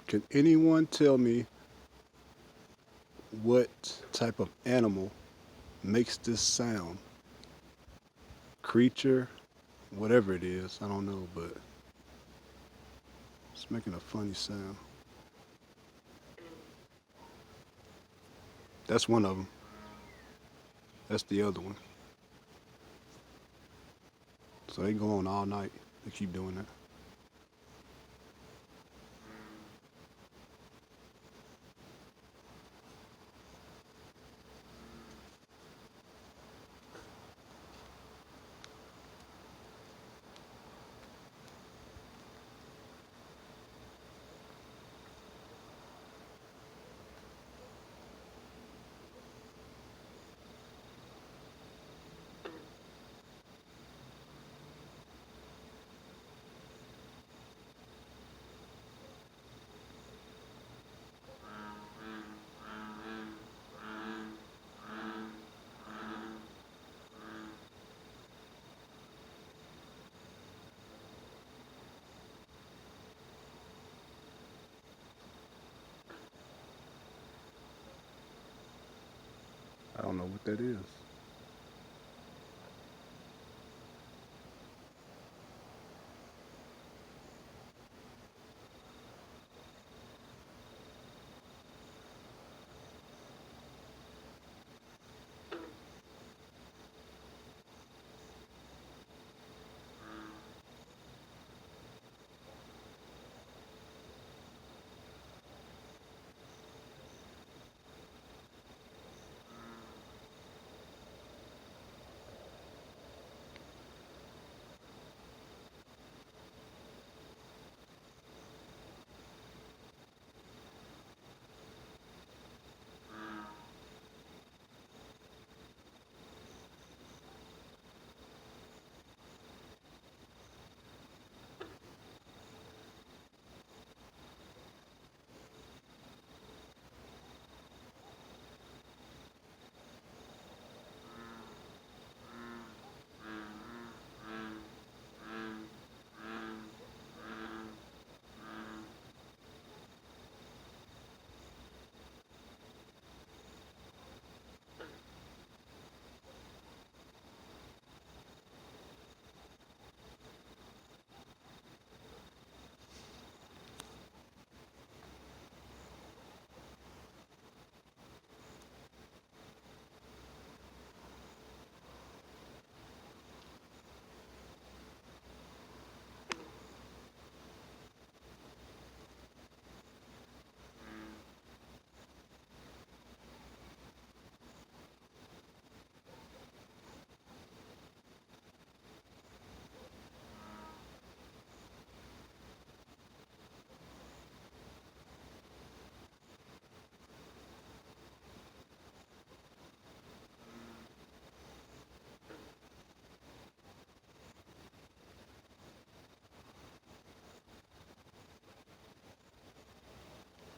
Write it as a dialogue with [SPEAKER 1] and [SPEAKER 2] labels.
[SPEAKER 1] Can anyone tell me what type of animal makes this sound? Creature, whatever it is, I don't know, but it's making a funny sound. That's one of them. That's the other one. So they go on all night. They keep doing that. I don't know what that is.